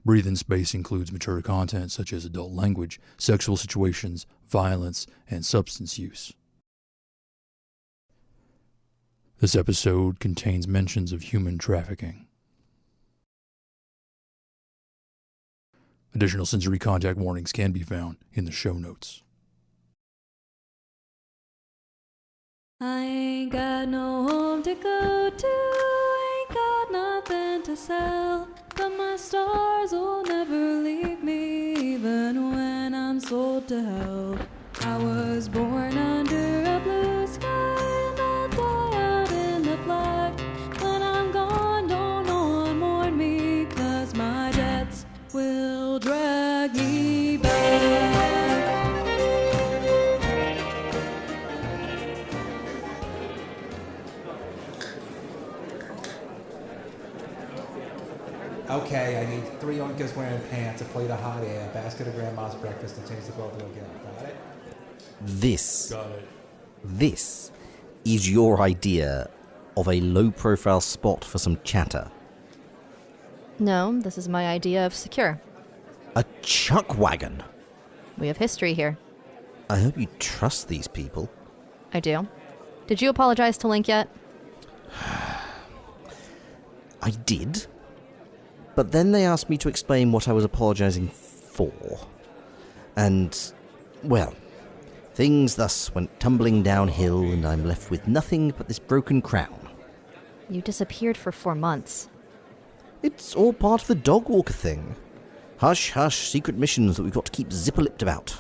Breathe-in space includes mature content such as adult language, sexual situations, violence, and substance use. This episode contains mentions of human trafficking. Additional sensory contact warnings can be found in the show notes. I ain't got no home to go to, ain't got nothing to sell, but my stars will never leave me, even when I'm sold to hell. I was born under a blue sky, and I'll die out in the black. When I'm gone, don't no one mourn me, 'cause my debts will drag me back. Okay, I need 3 uncas wearing pants, a plate of hot air, a basket of grandma's breakfast, and change the clothes again. Got it? This is your idea of a low-profile spot for some chatter. No, this is my idea of secure. A chuck wagon. We have history here. I hope you trust these people. I do. Did you apologize to Link yet? I did. But then they asked me to explain what I was apologizing for. And, well, things thus went tumbling downhill, and I'm left with nothing but this broken crown. You disappeared for 4 months. It's all part of the dog walker thing. Hush, hush, secret missions that we've got to keep zipper-lipped about.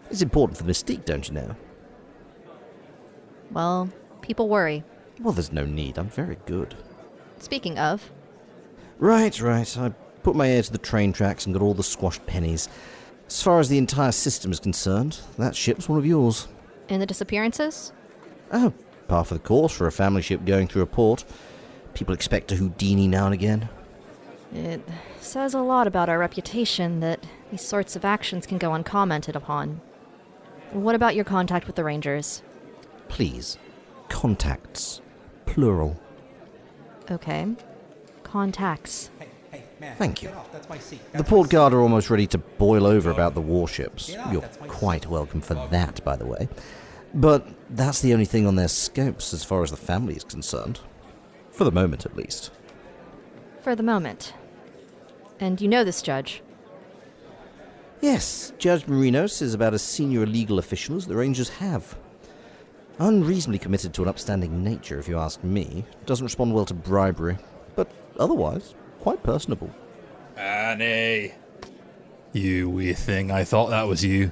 It's important for the mystique, don't you know? Well, people worry. Well, there's no need. I'm very good. Speaking of, Right. I put my ear to the train tracks and got all the squashed pennies. As far as the entire system is concerned, that ship's one of yours. in the disappearances? Oh, par for the course for a family ship going through a port. People expect a Houdini now and again. It says a lot about our reputation that these sorts of actions can go uncommented upon. What about your contact with the Rangers? Please. Contacts. Plural. Okay. Contacts. Hey, man. Thank you. Get off. That's my seat. The port guard are almost ready to boil over about the warships. You're quite welcome for that, by the way. But that's the only thing on their scopes as far as the family is concerned. For the moment, at least. For the moment. And you know this judge? Yes, Judge Marinos is about as senior a legal official as the Rangers have. Unreasonably committed to an upstanding nature, if you ask me. Doesn't respond well to bribery, but otherwise, quite personable. Annie! You wee thing, I thought that was you.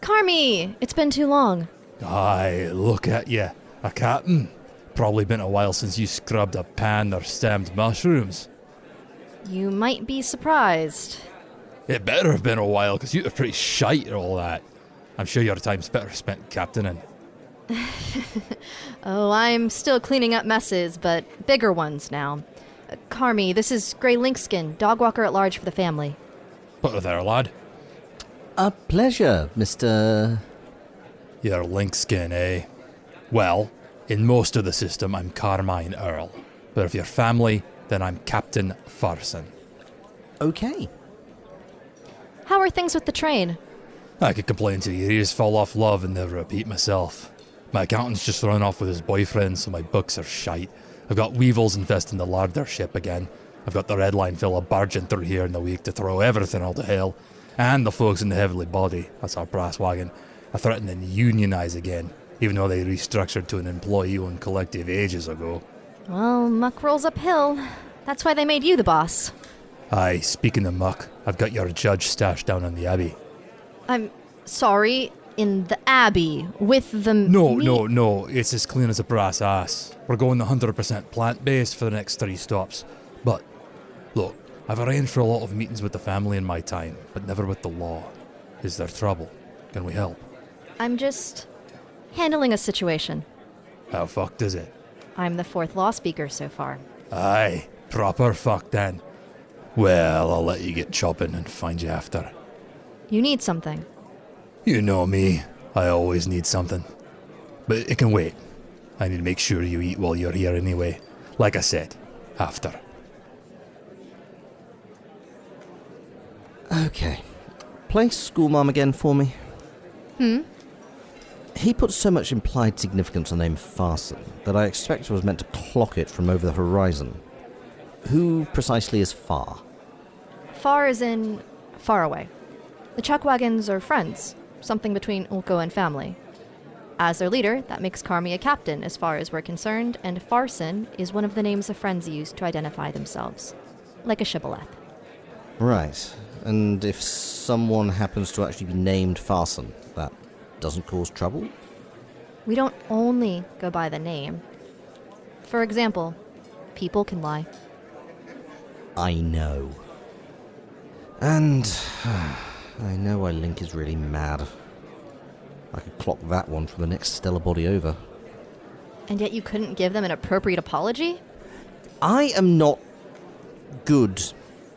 Carmy! It's been too long. Aye, look at you. A captain. Probably been a while since you scrubbed a pan or stemmed mushrooms. You might be surprised. It better have been a while, because you were pretty shite at all that. I'm sure your time's better spent captaining. Oh, I'm still cleaning up messes, but bigger ones now. Carmy, this is Grey Linkskin, dog walker at large for the family. Put her there, lad. A pleasure, Mr... You're Linkskin, eh? Well, in most of the system, I'm Carmine Earl. But if you're family, then I'm Captain Farson. Okay. How are things with the train? I could complain till your ears fall off love and never repeat myself. My accountant's just run off with his boyfriend, so my books are shite. I've got weevils infesting the larder ship again. I've got the red line fella barging through here in the week to throw everything all to hell. And the folks in the heavily body, that's our brass wagon, are threatening to unionise again, even though they restructured to an employee-owned collective ages ago. Well, muck rolls uphill. That's why they made you the boss. Aye, speaking of muck, I've got your judge stashed down in the Abbey. I'm sorry, in the Abbey, with the No, it's as clean as a brass ass. We're going 100% plant-based for the next 3 stops. But, look, I've arranged for a lot of meetings with the family in my time, but never with the law. Is there trouble? Can we help? I'm just handling a situation. How fucked is it? I'm the 4th Lawspeaker so far. Aye, proper fuck then. Well, I'll let you get chopping and find you after. You need something. You know me, I always need something. But it can wait. I need to make sure you eat while you're here anyway. Like I said, after. Okay. Play schoolmom again for me. He put so much implied significance on the name Farson that I expect I was meant to clock it from over the horizon. Who precisely is Far? Far is in far away. The Chuckwagons are friends, something between Ulko and family. As their leader, that makes Carmy a captain as far as we're concerned, and Farson is one of the names the friends use to identify themselves. Like a shibboleth. Right. And if someone happens to actually be named Farson, that doesn't cause trouble? We don't only go by the name. For example, people can lie. I know. And I know why Link is really mad. I could clock that one from the next stellar body over. And yet you couldn't give them an appropriate apology? I am not good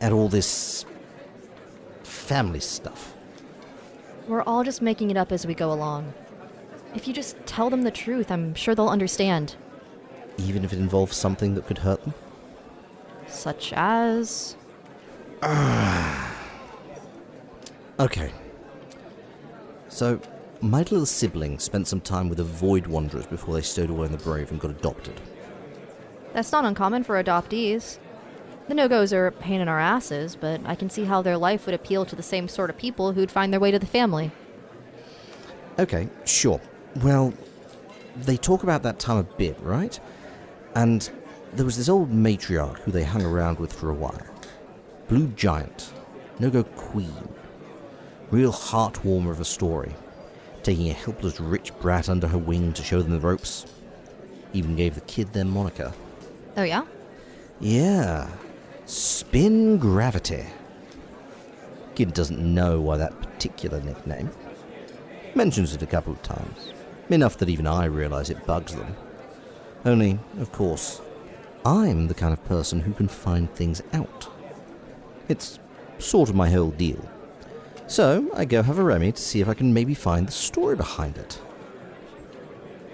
at all this family stuff. We're all just making it up as we go along. If you just tell them the truth, I'm sure they'll understand. Even if it involves something that could hurt them? Such as... Okay. So, my little sibling spent some time with the Void Wanderers before they stowed away in the Brave and got adopted. That's not uncommon for adoptees. The no-goes are a pain in our asses, but I can see how their life would appeal to the same sort of people who'd find their way to the family. Okay, sure. Well, they talk about that time a bit, right? And there was this old matriarch who they hung around with for a while. Blue Giant. No-go queen. Real heartwarmer of a story. Taking a helpless rich brat under her wing to show them the ropes. Even gave the kid their moniker. Oh yeah? Yeah. Spin Gravity. Kid doesn't know why that particular nickname. Mentions it a couple of times. Enough that even I realize it bugs them. Only, of course, I'm the kind of person who can find things out. It's sort of my whole deal. So, I go have a Remy to see if I can maybe find the story behind it.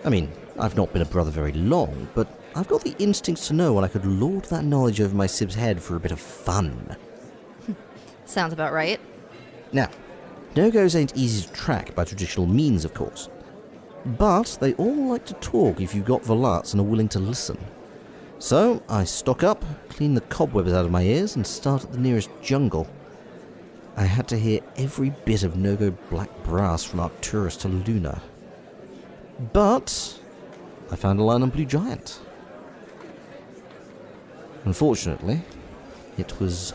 I mean, I've not been a brother very long, but I've got the instincts to know when I could lord that knowledge over my sib's head for a bit of fun. Sounds about right. Now, no-goes ain't easy to track by traditional means, of course. But they all like to talk if you've got volats and are willing to listen. So, I stock up, clean the cobwebs out of my ears, and start at the nearest jungle. I had to hear every bit of no-go black brass from Arcturus to Luna. But I found a line on Blue Giant. Unfortunately, it was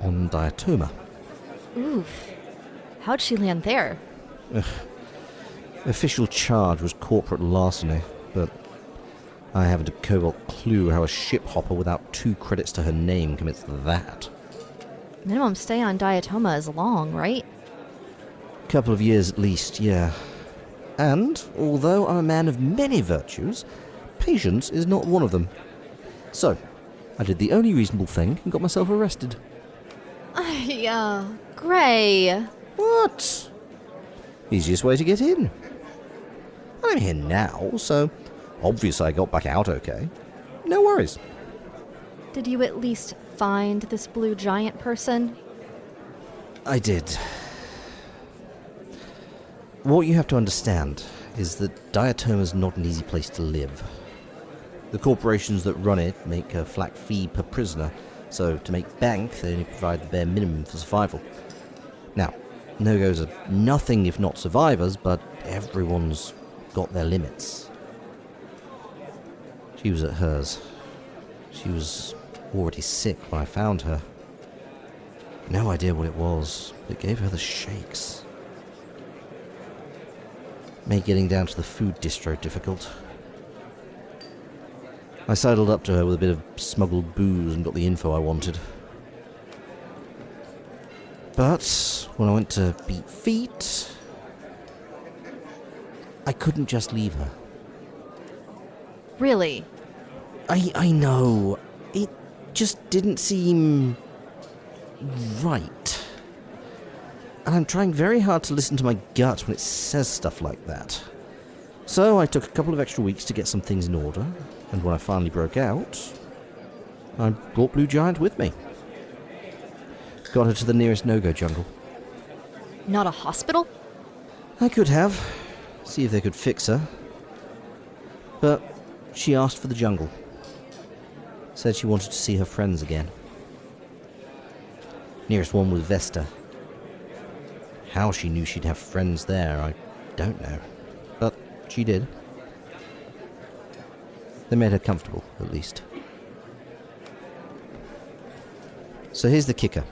on Diatoma. Oof. How'd she land there? Official charge was corporate larceny, but I haven't a cobalt clue how a ship hopper without 2 credits to her name commits that. Minimum stay on Diatoma is long, right? Couple of years at least, yeah. And, although I'm a man of many virtues, patience is not one of them. So, I did the only reasonable thing and got myself arrested. Gray. What? Easiest way to get in. I'm here now, so obviously I got back out okay. No worries. Did you at least find this Blue Giant person? I did. What you have to understand is that Diatoma's not an easy place to live. The corporations that run it make a flat fee per prisoner, so to make bank, they only provide the bare minimum for survival. Now, no-goes are nothing if not survivors, but everyone's got their limits. She was at hers. She was already sick when I found her. No idea what it was, but it gave her the shakes. Made getting down to the food distro difficult. I sidled up to her with a bit of smuggled booze and got the info I wanted. But when I went to beat feet, I couldn't just leave her. Really? I know. It just didn't seem right. And I'm trying very hard to listen to my gut when it says stuff like that. So I took a couple of extra weeks to get some things in order, and when I finally broke out, I brought Blue Giant with me. Got her to the nearest no-go jungle. Not a hospital? I could have. See if they could fix her. But she asked for the jungle. Said she wanted to see her friends again. Nearest one was Vesta. How she knew she'd have friends there, I don't know. But she did. They made her comfortable, at least. So here's the kicker.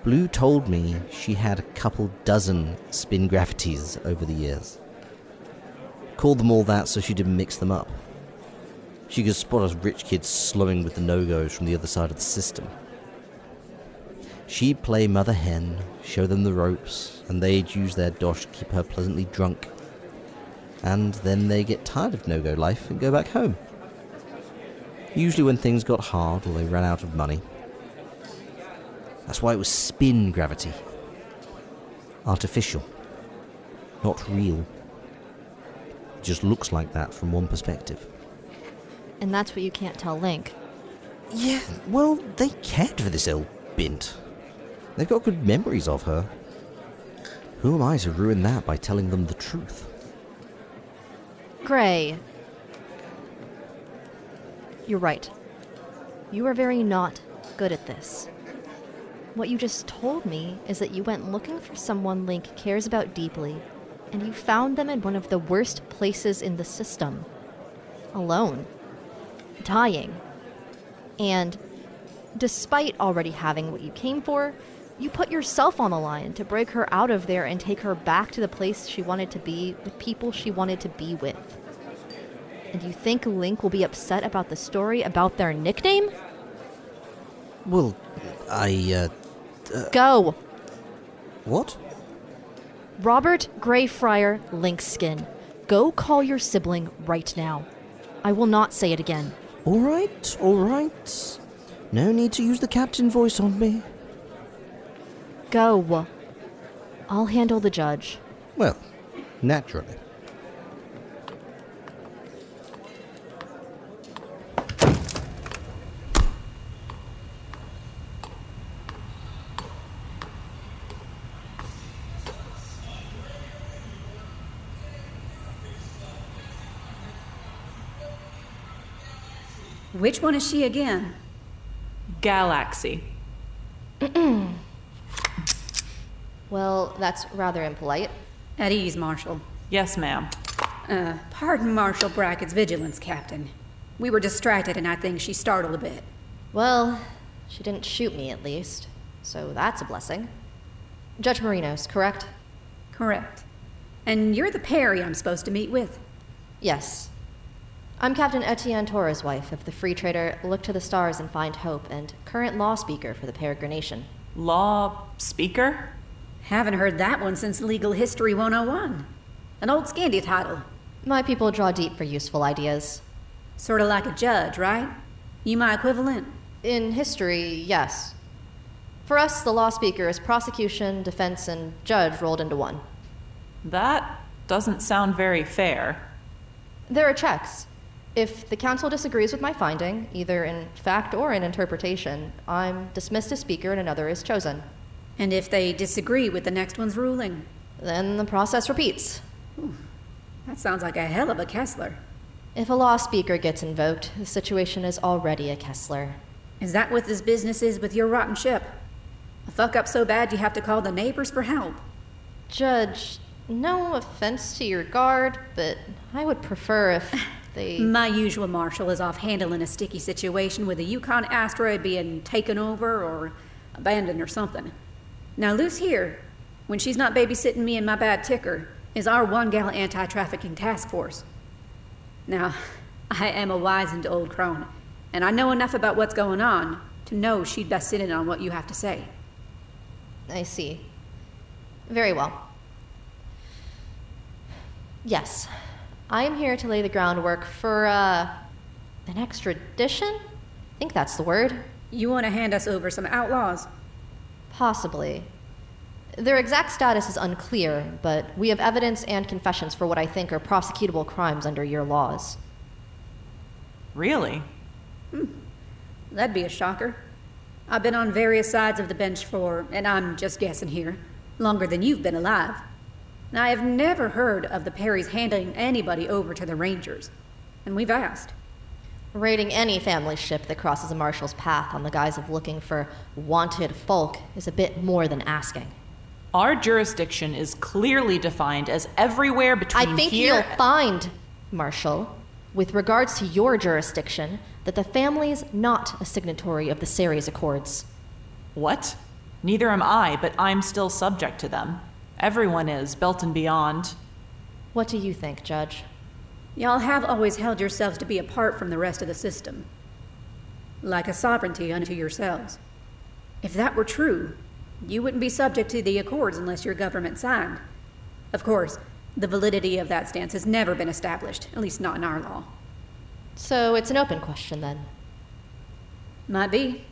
Blue told me she had a couple dozen spin gravities over the years. Called them all that so she didn't mix them up. She could spot us rich kids slumming with the no-goes from the other side of the system. She'd play mother hen, show them the ropes, and they'd use their dosh to keep her pleasantly drunk. And then they get tired of no-go life and go back home. Usually when things got hard or they ran out of money. That's why it was spin gravity. Artificial. Not real. It just looks like that from one perspective. And that's what you can't tell Link. Yeah, well, they cared for this old bint. They've got good memories of her. Who am I to ruin that by telling them the truth? Gray. You're right. You are very not good at this. What you just told me is that you went looking for someone Link cares about deeply, and you found them in one of the worst places in the system. Alone. Dying. And despite already having what you came for, you put yourself on the line to break her out of there and take her back to the place she wanted to be with people she wanted to be with. And you think Link will be upset about the story about their nickname? Well, Go! What? Robert Greyfriar Linkskin. Go call your sibling right now. I will not say it again. All right. No need to use the captain voice on me. Go. I'll handle the judge. Well, naturally. Which one is she again? Galaxy. Well, that's rather impolite. At ease, Marshal. Yes, ma'am. Pardon Marshal Brackett's vigilance, Captain. We were distracted and I think she startled a bit. Well, she didn't shoot me at least, so that's a blessing. Judge Marinos, correct? Correct. And you're the Perry I'm supposed to meet with? Yes. I'm Captain Ettiane Torres' wife of the free trader Look to the Stars and Find Hope and current Lawspeaker for the Peregrination. Lawspeaker? Haven't heard that one since Legal History 101. An old Scandi title. My people draw deep for useful ideas. Sort of like a judge, right? You my equivalent? In history, yes. For us, the Lawspeaker is prosecution, defense, and judge rolled into one. That doesn't sound very fair. There are checks. If the council disagrees with my finding, either in fact or in interpretation, I'm dismissed as speaker and another is chosen. And if they disagree with the next one's ruling? Then the process repeats. That sounds like a hell of a Kessler. If a Lawspeaker gets invoked, the situation is already a Kessler. Is that what this business is with your rotten ship? A fuck up so bad you have to call the neighbors for help? Judge, no offense to your guard, but I would prefer if they... My usual marshal is off handling a sticky situation with a Yukon asteroid being taken over or abandoned or something. Now Luce here, when she's not babysitting me and my bad ticker, is our one-gal anti-trafficking task force. Now, I am a wizened old crone, and I know enough about what's going on to know she'd best sit in on what you have to say. I see. Very well. Yes, I am here to lay the groundwork for, an extradition? I think that's the word. You want to hand us over some outlaws? Possibly. Their exact status is unclear, but we have evidence and confessions for what I think are prosecutable crimes under your laws. Really? That'd be a shocker. I've been on various sides of the bench for, and I'm just guessing here, longer than you've been alive. And I have never heard of the Perrys handing anybody over to the Rangers. And we've asked. Raiding any family ship that crosses a marshal's path on the guise of looking for wanted folk is a bit more than asking. Our jurisdiction is clearly defined as everywhere between I think here... you'll find, Marshal, with regards to your jurisdiction, that the family's not a signatory of the Ceres Accords. What? Neither am I, but I'm still subject to them. Everyone is, belt and beyond. What do you think, Judge? Y'all have always held yourselves to be apart from the rest of the system. Like a sovereignty unto yourselves. If that were true, you wouldn't be subject to the Accords unless your government signed. Of course, the validity of that stance has never been established, at least not in our law. So it's an open question, then? Might be.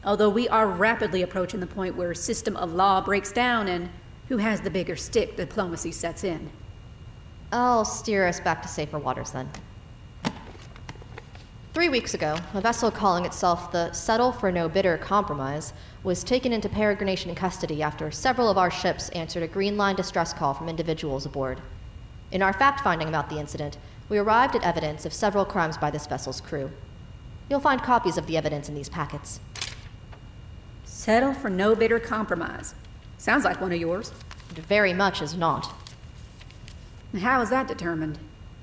Although we are rapidly approaching the point where system of law breaks down and who has the bigger stick diplomacy sets in. I'll steer us back to safer waters, then. 3 weeks ago, a vessel calling itself the Settle for No Bitter Compromise was taken into Peregrination custody after several of our ships answered a Green Line distress call from individuals aboard. In our fact-finding about the incident, we arrived at evidence of several crimes by this vessel's crew. You'll find copies of the evidence in these packets. Settle for No Bitter Compromise. Sounds like one of yours. It very much is not. How is that determined?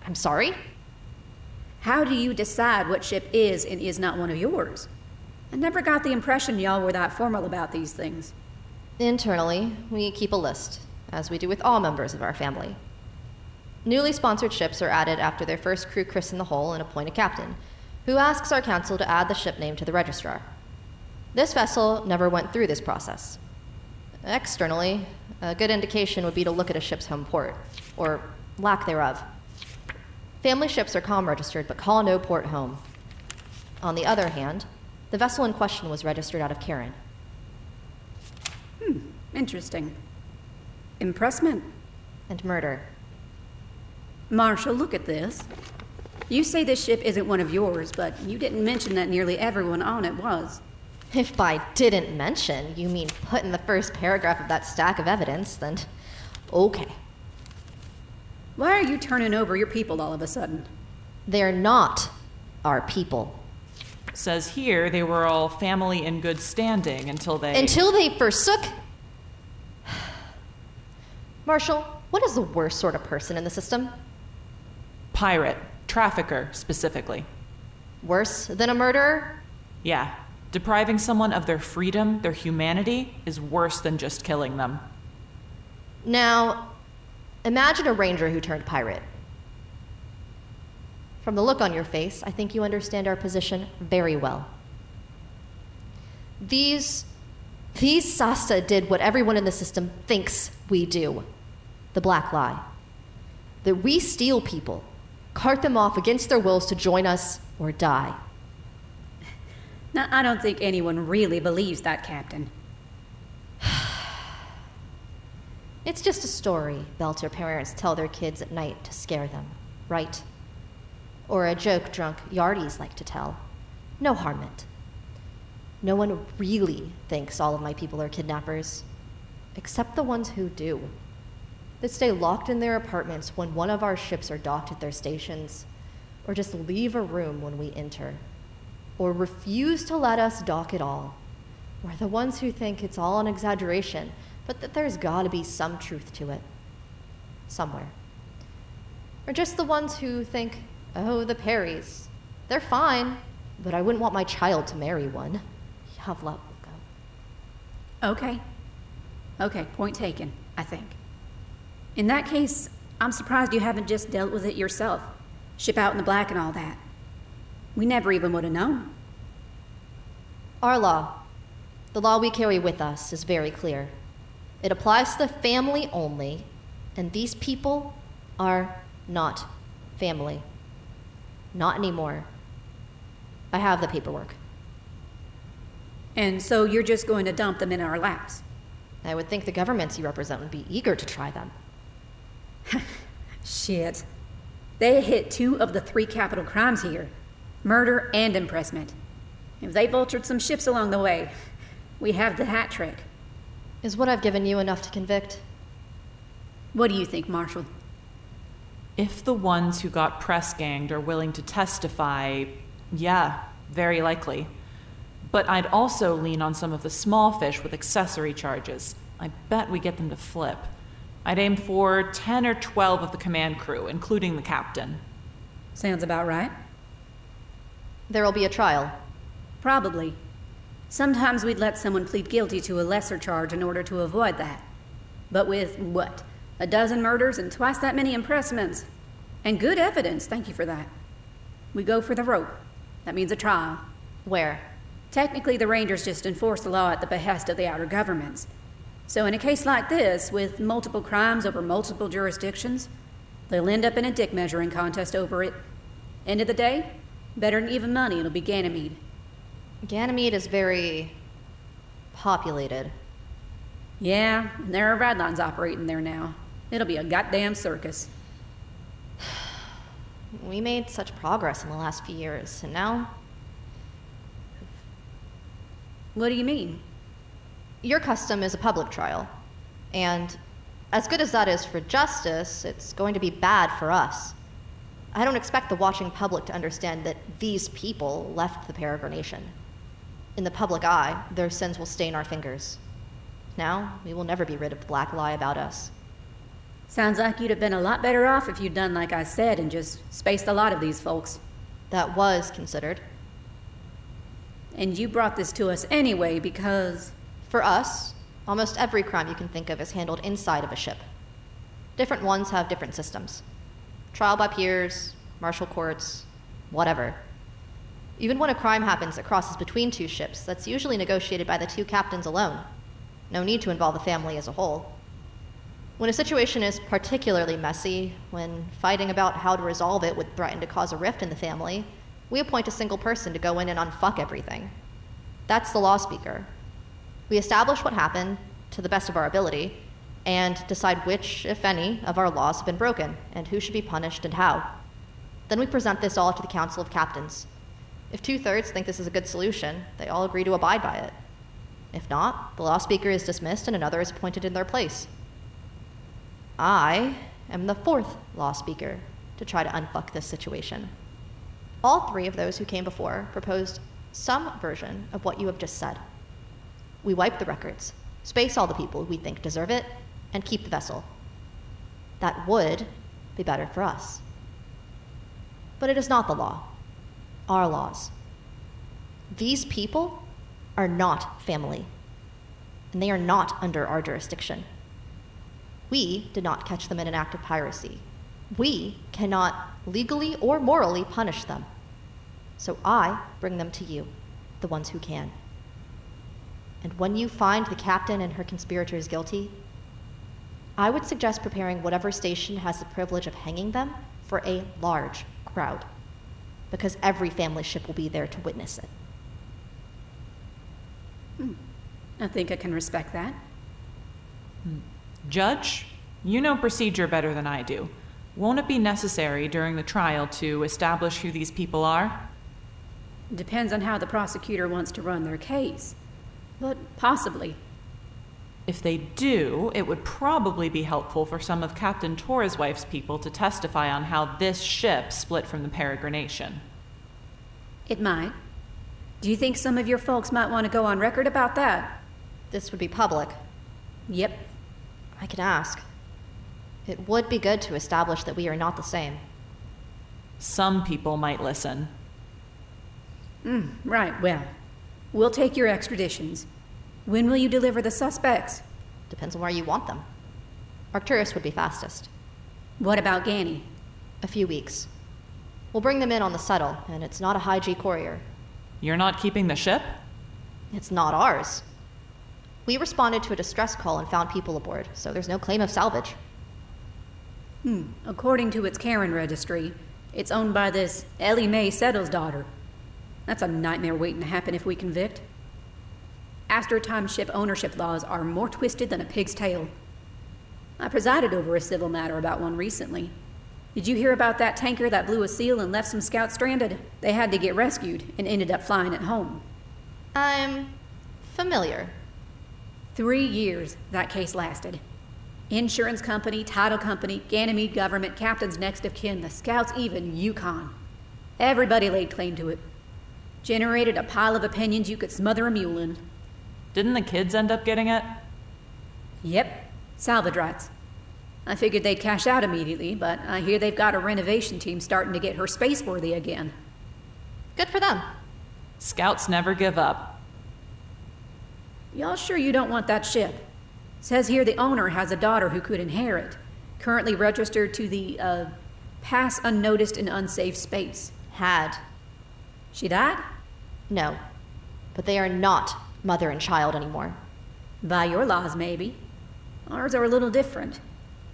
I'm sorry? How do you decide what ship is and is not one of yours? I never got the impression y'all were that formal about these things. Internally, we keep a list, as we do with all members of our family. Newly sponsored ships are added after their first crew christen the hull and appoint a captain, who asks our council to add the ship name to the registrar. This vessel never went through this process. Externally, a good indication would be to look at a ship's home port, or lack thereof. Family ships are comm registered, but call no port home. On the other hand, the vessel in question was registered out of Karen. Interesting. Impressment. And murder. Marshal, look at this. You say this ship isn't one of yours, but you didn't mention that nearly everyone on it was. If by didn't mention, you mean put in the first paragraph of that stack of evidence, then okay. Why are you turning over your people all of a sudden? They're not our people. Says here they were all family in good standing until they forsook... Marshal, what is the worst sort of person in the system? Pirate. Trafficker, specifically. Worse than a murderer? Yeah. Depriving someone of their freedom, their humanity, is worse than just killing them. Now, imagine a ranger who turned pirate. From the look on your face, I think you understand our position very well. These Sasta did what everyone in the system thinks we do. The black lie. That we steal people, cart them off against their wills to join us or die. Now, I don't think anyone really believes that, Captain. It's just a story Belter parents tell their kids at night to scare them, right? Or a joke drunk yardies like to tell. No harm meant. No one really thinks all of my people are kidnappers, except the ones who do. That stay locked in their apartments when one of our ships are docked at their stations, or just leave a room when we enter, or refuse to let us dock at all. We're the ones who think it's all an exaggeration, but that there's gotta be some truth to it. Somewhere. Or just the ones who think, oh, the Perrys. They're fine, but I wouldn't want my child to marry one. Have luck, go. Okay, point taken, I think. In that case, I'm surprised you haven't just dealt with it yourself. Ship out in the black and all that. We never even would have known. Our law, the law we carry with us, is very clear. It applies to the family only, and these people are not family. Not anymore. I have the paperwork. And so you're just going to dump them in our laps? I would think the governments you represent would be eager to try them. Shit. They hit 2 of the 3 capital crimes here. Murder and impressment. If they vultured some ships along the way, We have the hat trick. Is what I've given you enough to convict? What do you think, Marshal? If the ones who got press ganged are willing to testify, yeah, very likely. But I'd also lean on some of the small fish with accessory charges. I bet we get them to flip. I'd aim for 10 or 12 of the command crew, including the captain. Sounds about right. There will be a trial. Probably. Sometimes we'd let someone plead guilty to a lesser charge in order to avoid that. But with, what, a dozen murders and twice that many impressments? And good evidence, thank you for that. We go for the rope. That means a trial. Where? Technically, the Rangers just enforce the law at the behest of the outer governments. So in a case like this, with multiple crimes over multiple jurisdictions, they'll end up in a dick measuring contest over it. End of the day, better than even money, it'll be Ganymede. Ganymede is very populated. Yeah, and there are Radlines operating there now. It'll be a goddamn circus. We made such progress in the last few years, and now... What do you mean? Your custom is a public trial. And as good as that is for justice, it's going to be bad for us. I don't expect the watching public to understand that these people left the Peregrination. In the public eye, their sins will stain our fingers. Now, we will never be rid of the black lie about us. Sounds like you'd have been a lot better off if you'd done like I said and just spaced a lot of these folks. That was considered. And you brought this to us anyway because... For us, almost every crime you can think of is handled inside of a ship. Different ones have different systems. Trial by peers, martial courts, whatever. Even when a crime happens that crosses between two ships, that's usually negotiated by the two captains alone. No need to involve the family as a whole. When a situation is particularly messy, when fighting about how to resolve it would threaten to cause a rift in the family, we appoint a single person to go in and unfuck everything. That's the Lawspeaker. We establish what happened, to the best of our ability, and decide which, if any, of our laws have been broken, and who should be punished and how. Then we present this all to the Council of Captains. If 2/3 think this is a good solution, they all agree to abide by it. If not, the Lawspeaker is dismissed and another is appointed in their place. I am the 4th Lawspeaker to try to unfuck this situation. All 3 of those who came before proposed some version of what you have just said. We wipe the records, space all the people we think deserve it, and keep the vessel. That would be better for us. But it is not the law. Our laws. These people are not family, and they are not under our jurisdiction. We did not catch them in an act of piracy. We cannot legally or morally punish them. So I bring them to you, the ones who can. And when you find the captain and her conspirators guilty, I would suggest preparing whatever station has the privilege of hanging them for a large crowd, because every family ship will be there to witness it. I think I can respect that. Judge, you know procedure better than I do. Won't it be necessary during the trial to establish who these people are? Depends on how the prosecutor wants to run their case. But possibly. If they do, it would probably be helpful for some of Captain Torreswife's people to testify on how this ship split from the Peregrination. It might. Do you think some of your folks might want to go on record about that? This would be public. Yep. I could ask. It would be good to establish that we are not the same. Some people might listen. Right, well, we'll take your extraditions. When will you deliver the suspects? Depends on where you want them. Arcturus would be fastest. What about Ganny? A few weeks. We'll bring them in on the Settle, and it's not a high-G courier. You're not keeping the ship? It's not ours. We responded to a distress call and found people aboard, so there's no claim of salvage. According to its Karen registry, it's owned by this Ellie Mae Settle's daughter. That's a nightmare waiting to happen if we convict. Astro-time ship ownership laws are more twisted than a pig's tail. I presided over a civil matter about one recently. Did you hear about that tanker that blew a seal and left some scouts stranded? They had to get rescued and ended up flying it home. I'm Familiar. 3 years that case lasted. Insurance company, title company, Ganymede government, captain's next of kin, the scouts, even Yukon. Everybody laid claim to it. Generated a pile of opinions you could smother a mule in. Didn't the kids end up getting it? Yep, salvage rights. I figured they'd cash out immediately, but I hear they've got a renovation team starting to get her space-worthy again. Good for them. Scouts never give up. Y'all sure you don't want that ship? Says here the owner has a daughter who could inherit. Currently registered to the, pass unnoticed in unsafe space. Had. She died? No. But they are not mother and child anymore. By your laws, maybe. Ours are a little different.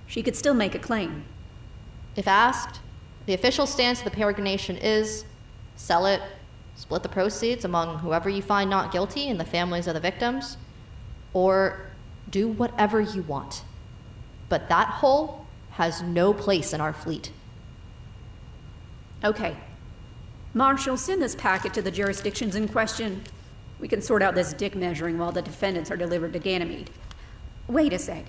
She could still make a claim. If asked, the official stance of the Peregrination is sell it, split the proceeds among whoever you find not guilty and the families of the victims, or do whatever you want. But that hull has no place in our fleet. Okay. Marshal, send this packet to the jurisdictions in question. We can sort out this dick measuring while the defendants are delivered to Ganymede. Wait a sec.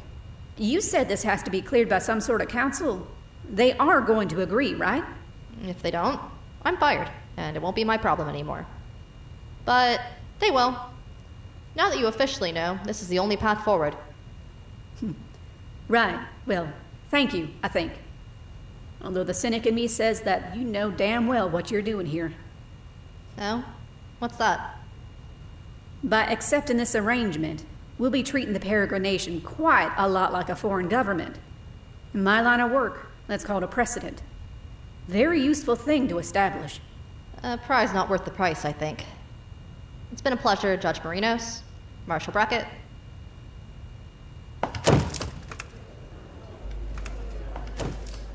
You said this has to be cleared by some sort of council. They are going to agree, right? If they don't, I'm fired, and it won't be my problem anymore. But they will. Now that you officially know, this is the only path forward. Right. Well, thank you, I think. Although the cynic in me says that you know damn well what you're doing here. Oh? What's that? By accepting this arrangement, we'll be treating the Peregrination quite a lot like a foreign government. In my line of work, that's called a precedent. Very useful thing to establish. A prize not worth the price, I think. It's been a pleasure, Judge Marinos, Marshal Brackett.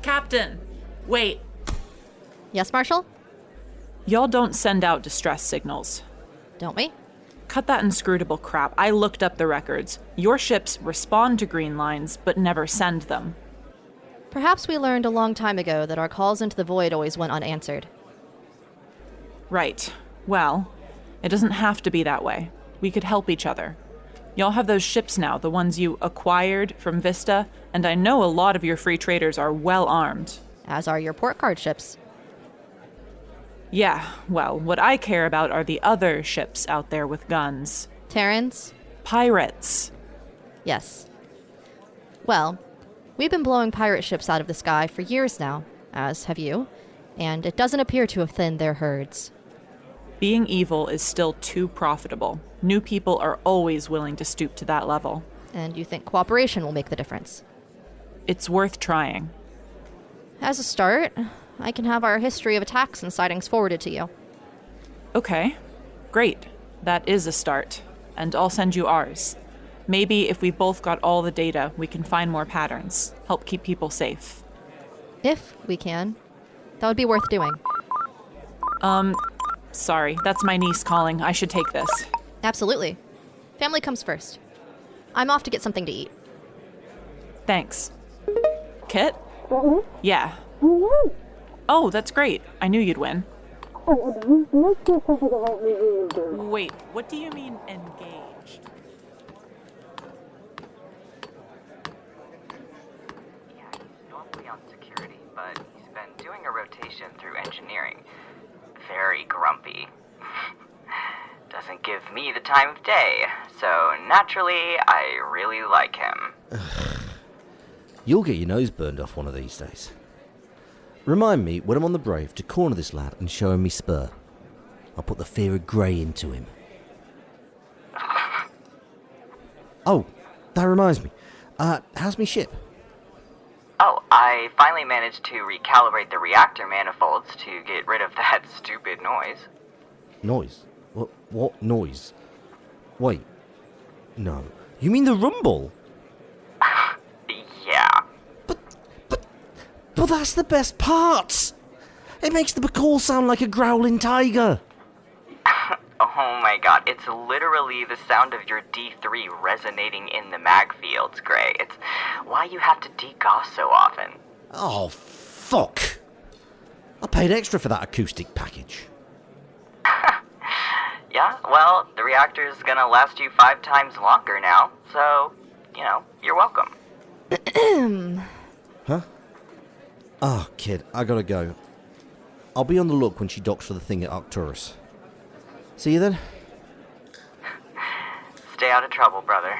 Captain! Wait. Yes, Marshal? Y'all don't send out distress signals. Don't we? Cut that inscrutable crap. I looked up the records. Your ships respond to green lines, but never send them. Perhaps we learned a long time ago that our calls into the void always went unanswered. Right. Well, it doesn't have to be that way. We could help each other. Y'all have those ships now, the ones you acquired from Vista, and I know a lot of your free traders are well armed. As are your port card ships. Yeah, well, what I care about are the other ships out there with guns. Terrans? Pirates. Yes. Well, we've been blowing pirate ships out of the sky for years now, as have you, and it doesn't appear to have thinned their herds. Being evil is still too profitable. New people are always willing to stoop to that level. And you think cooperation will make the difference? It's worth trying. As a start, I can have our history of attacks and sightings forwarded to you. Okay, great. That is a start. And I'll send you ours. Maybe if we both got all the data, we can find more patterns, help keep people safe. If we can. That would be worth doing. Sorry, that's my niece calling. I should take this. Absolutely. Family comes first. I'm off to get something to eat. Thanks. Kit? Yeah. Oh, that's great. I knew you'd win. Wait, what do you mean engaged? Yeah, he's normally on security, but he's been doing a rotation through engineering. Very grumpy. Doesn't give me the time of day, so naturally, I really like him. You'll get your nose burned off one of these days. Remind me, when I'm on the Brave, to corner this lad and show him me spur. I'll put the fear of grey into him. Oh, that reminds me. How's me ship? Oh, I finally managed to recalibrate the reactor manifolds to get rid of that stupid noise. Noise? What noise? Wait. No. You mean the rumble? Yeah. But that's the best part! It makes the McCall sound like a growling tiger. Oh my god, it's literally the sound of your D3 resonating in the mag fields, Gray. It's why you have to degauss so often. Oh, fuck. I paid extra for that acoustic package. Yeah, well, the reactor's gonna last you 5 times longer now, so, you're welcome. Huh? Oh, kid, I gotta go. I'll be on the look when she docks for the thing at Arcturus. See you then? Stay out of trouble, brother.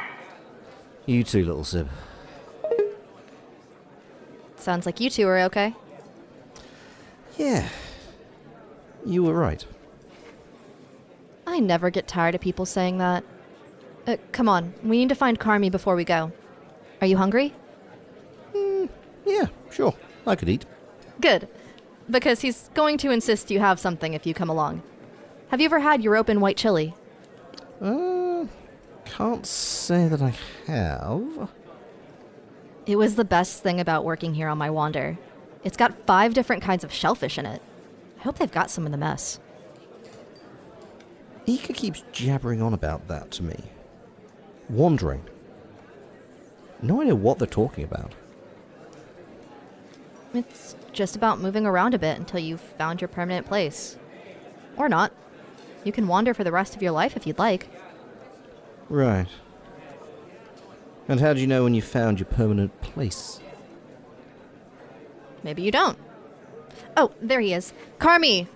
You too, little Sib. Sounds like you two are okay. Yeah. You were right. I never get tired of people saying that. Come on, we need to find Carmy before we go. Are you hungry? Yeah, sure. I could eat. Good, because he's going to insist you have something if you come along. Have you ever had European white chili? Can't say that I have. It was the best thing about working here on my wander. It's got 5 different kinds of shellfish in it. I hope they've got some in the mess. Ika keeps jabbering on about that to me. Wandering. No idea what they're talking about. It's just about moving around a bit until you've found your permanent place. Or not. You can wander for the rest of your life if you'd like. Right. And how do you know when you found your permanent place? Maybe you don't. Oh, there he is. Carmy!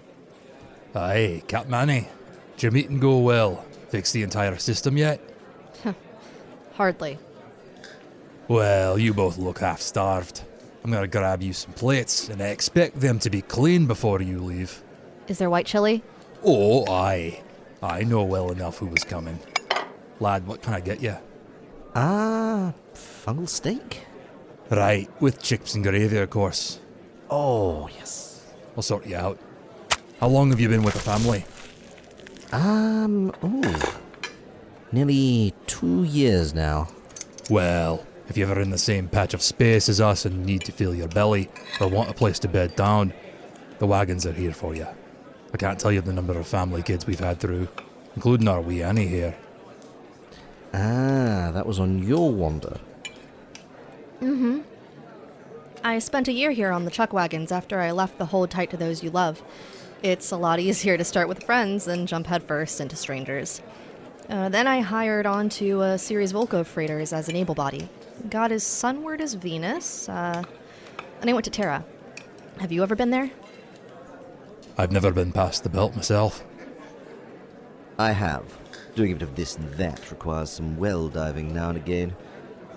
Aye, Capmanny. Did your meeting go well? Fix the entire system yet? Hardly. Well, you both look half-starved. I'm gonna grab you some plates, and I expect them to be clean before you leave. Is there white chili? Oh, aye. I know well enough who was coming. Lad, what can I get you? Fungal steak? Right, with chips and gravy, of course. Oh, yes. I'll sort you out. How long have you been with the family? Nearly 2 years now. Well, if you're ever in the same patch of space as us and need to fill your belly, or want a place to bed down, the wagons are here for you. I can't tell you the number of family kids we've had through, including our wee Annie here. That was on your wander. Mm-hmm. I spent a year here on the chuck wagons after I left the hold tight to those you love. It's a lot easier to start with friends than jump headfirst into strangers. Then I hired onto a series Volco freighters as an able body. Got as sunward as Venus, and I went to Terra. Have you ever been there? I've never been past the belt myself. I have. Doing a bit of this and that requires some well diving now and again.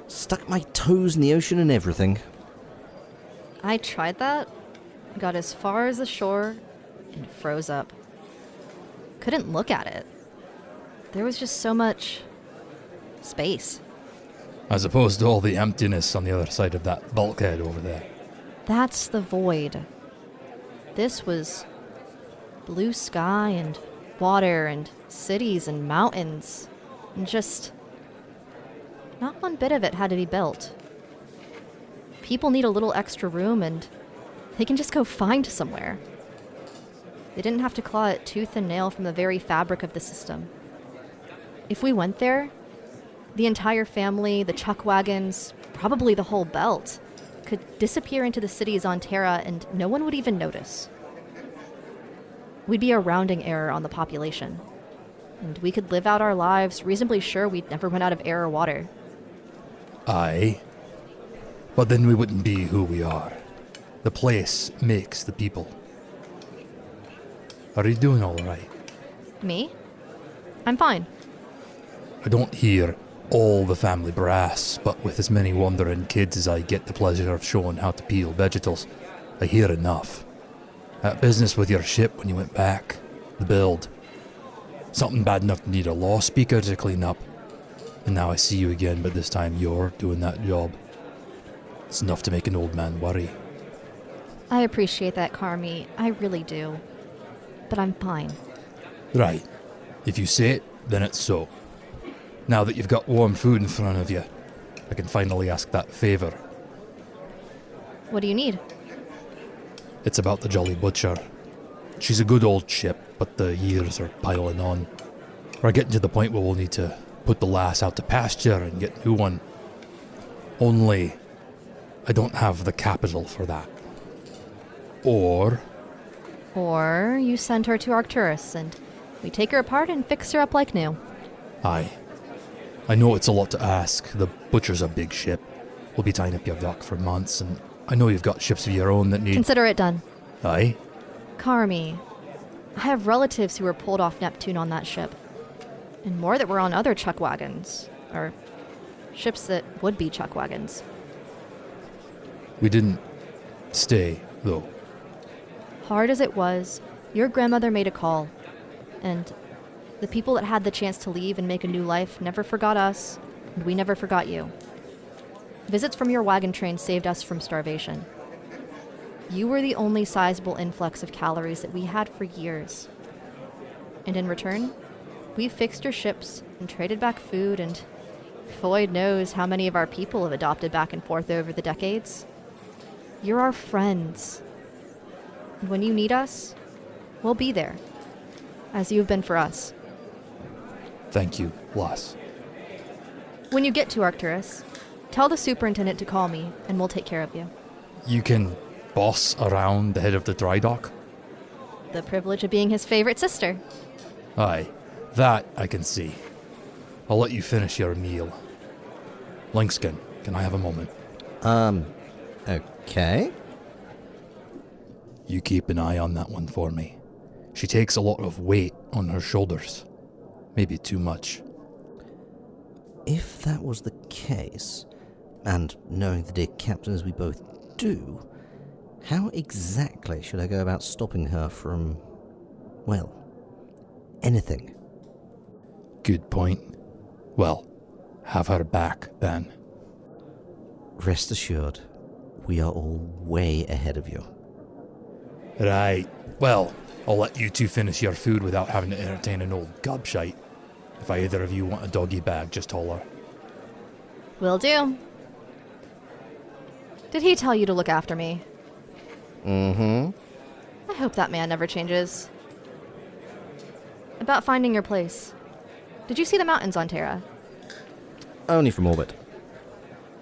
Stuck my toes in the ocean and everything. I tried that, got as far as the shore, and froze up. Couldn't look at it. There was just so much space. As opposed to all the emptiness on the other side of that bulkhead over there. That's the void. This was blue sky and water and cities and mountains. And just... not one bit of it had to be built. People need a little extra room and they can just go find somewhere. They didn't have to claw it tooth and nail from the very fabric of the system. If we went there, the entire family, the chuck wagons, probably the whole belt, could disappear into the cities on Terra and no one would even notice. We'd be a rounding error on the population. And we could live out our lives reasonably sure we'd never run out of air or water. Aye. But then we wouldn't be who we are. The place makes the people. Are you doing all right? Me? I'm fine. I don't hear all the family brass, but with as many wandering kids as I get the pleasure of showing how to peel vegetables, I hear enough. That business with your ship when you went back, the build. Something bad enough to need a Lawspeaker to clean up. And now I see you again, but this time you're doing that job. It's enough to make an old man worry. I appreciate that, Carmy. I really do. But I'm fine. Right. If you say it, then it's so. Now that you've got warm food in front of you, I can finally ask that favour. What do you need? It's about the Jolly Butcher. She's a good old ship, but the years are piling on. We're getting to the point where we'll need to put the lass out to pasture and get a new one. Only, I don't have the capital for that. Or Or you send her to Arcturus and We take her apart and fix her up like new. Aye. I know it's a lot to ask. The Butcher's a big ship. We'll be tying up your dock for months, and I know you've got ships of your own that need... Consider it done. Aye? Carmy. I have relatives who were pulled off Neptune on that ship. And more that were on other chuck wagons. Or ships that would be chuck wagons. We didn't stay, though. Hard as it was, your grandmother made a call. And the people that had the chance to leave and make a new life never forgot us, and we never forgot you. Visits from your wagon train saved us from starvation. You were the only sizable influx of calories that we had for years. And in return, we fixed your ships and traded back food, and Floyd knows how many of our people have adopted back and forth over the decades. You're our friends. And when you need us, we'll be there, as you've been for us. Thank you, Lass. When you get to Arcturus, tell the superintendent to call me, and we'll take care of you. You can boss around the head of the dry dock? The privilege of being his favorite sister. Aye, that I can see. I'll let you finish your meal. Linkskin, can I have a moment? Okay. You keep an eye on that one for me. She takes a lot of weight on her shoulders. Maybe too much. If that was the case, and knowing the dear captain as we both do, how exactly should I go about stopping her from, well, anything? Good point. Well, have her back, then. Rest assured, we are all way ahead of you. Right. Well, I'll let you two finish your food without having to entertain an old gobshite. If either of you want a doggy bag, just holler. Will do. Did he tell you to look after me? Mm-hmm. I hope that man never changes. About finding your place. Did you see the mountains on Terra? Only from orbit.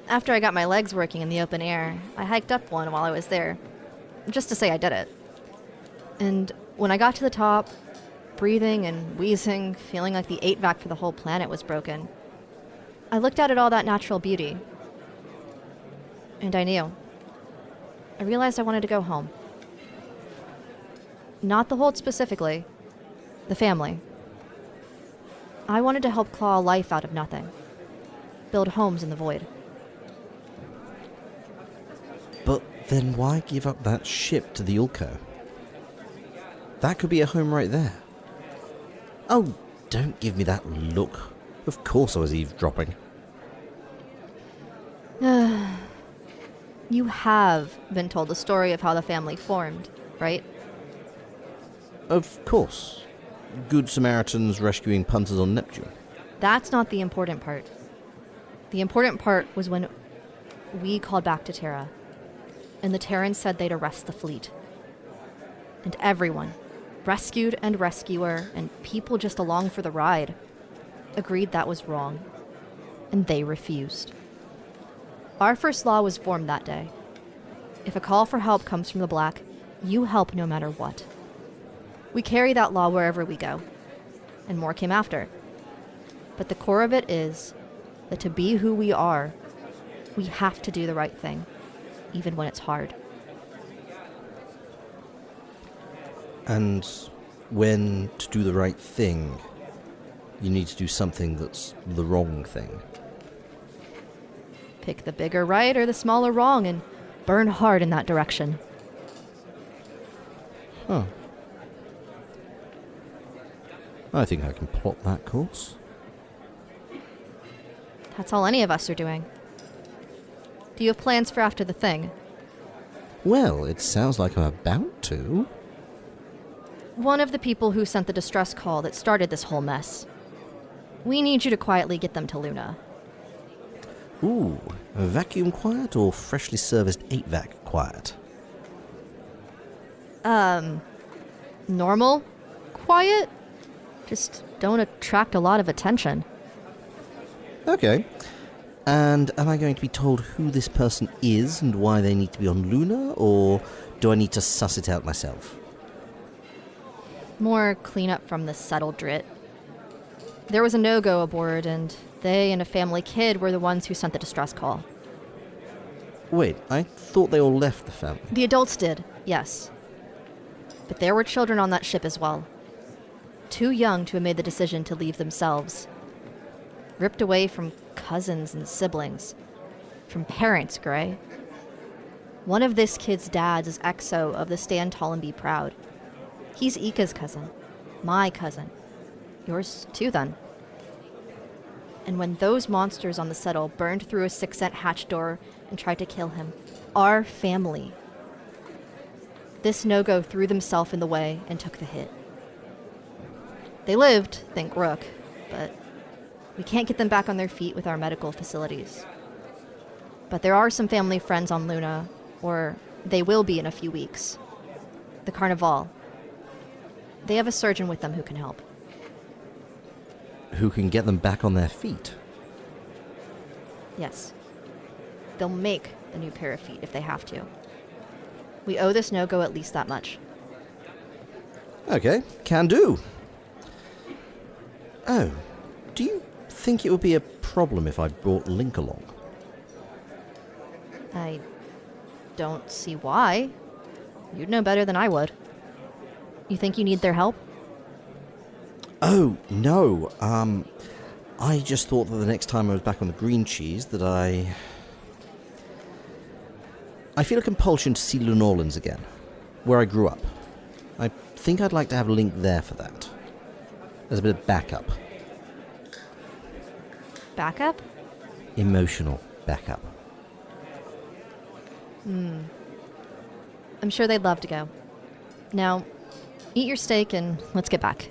After I got my legs working in the open air, I hiked up one while I was there. Just to say I did it. And when I got to the top, breathing and wheezing, feeling like the 8-vac for the whole planet was broken, I looked out at all that natural beauty. And I knew. I realized I wanted to go home. Not the hold specifically. The family. I wanted to help claw life out of nothing. Build homes in the void. But then why give up that ship to the Ulco? That could be a home right there. Oh, don't give me that look. Of course I was eavesdropping. You have been told the story of how the family formed, right? Of course. Good Samaritans rescuing punters on Neptune. That's not the important part. The important part was when we called back to Terra, and the Terrans said they'd arrest the fleet. And everyone, rescued and rescuer, and people just along for the ride, agreed that was wrong, and they refused. Our first law was formed that day. If a call for help comes from the Black, you help no matter what. We carry that law wherever we go, and more came after. But the core of it is that to be who we are, we have to do the right thing, even when it's hard. And when to do the right thing, you need to do something that's the wrong thing. Pick the bigger right or the smaller wrong and burn hard in that direction. Huh. I think I can plot that course. That's all any of us are doing. Do you have plans for after the thing? Well, it sounds like I'm about to. One of the people who sent the distress call that started this whole mess. We need you to quietly get them to Luna. Ooh, vacuum quiet or freshly serviced 8-vac quiet? Normal? Quiet? Just don't attract a lot of attention. Okay. And am I going to be told who this person is and why they need to be on Luna, or do I need to suss it out myself? More cleanup from the settled drit. There was a no-go aboard, and they and a family kid were the ones who sent the distress call. Wait, I thought they all left the family. The adults did, yes. But there were children on that ship as well. Too young to have made the decision to leave themselves. Ripped away from cousins and siblings. From parents, Gray. One of this kid's dads is XO of the Stand Tall and Be Proud. He's Ika's cousin. My cousin. Yours too, then. And when those monsters on the settle burned through a 6-cent hatch door and tried to kill him, our family, this no-go threw themselves in the way and took the hit. They lived, thank Rook, but we can't get them back on their feet with our medical facilities. But there are some family friends on Luna, or they will be in a few weeks. The Carnival. They have a surgeon with them who can help. Who can get them back on their feet? Yes. They'll make a new pair of feet if they have to. We owe this no-go at least that much. Okay, can do. Oh, do you think it would be a problem if I brought Link along? I don't see why. You'd know better than I would. You think you need their help? Oh, no. I just thought that the next time I was back on the green cheese that I feel a compulsion to see New Orleans again, where I grew up. I think I'd like to have Link there for that. As a bit of backup. Backup? Emotional backup. I'm sure they'd love to go. Now, eat your steak and let's get back.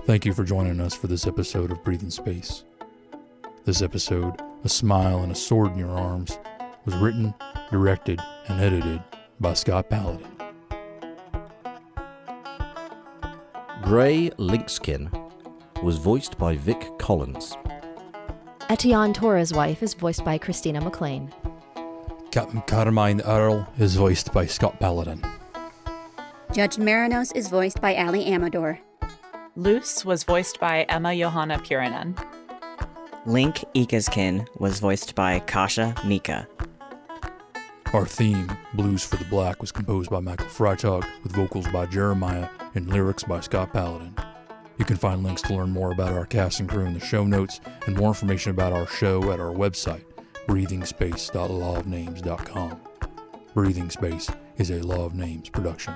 Thank you for joining us for this episode of Breathing Space. This episode, A Smile and a Sword in Your Arms, was written, directed, and edited by Scott Paladin. Gray Linkskin was voiced by Vic Collins. Ettiane Torres' wife is voiced by Christina McClain. Captain Carmine Earl is voiced by Scott Paladin. Judge Marinos is voiced by Amador. Luce was voiced by Johanna Puranen. Link Ikaskin was voiced by Kasha Mika. Our theme, Blues for the Black, was composed by Michael Freitag with vocals by Jeremiah and lyrics by Scott Paladin. You can find links to learn more about our cast and crew in the show notes and more information about our show at our website, breathingspace.lawofnames.com. Breathing Space is a Law of Names production.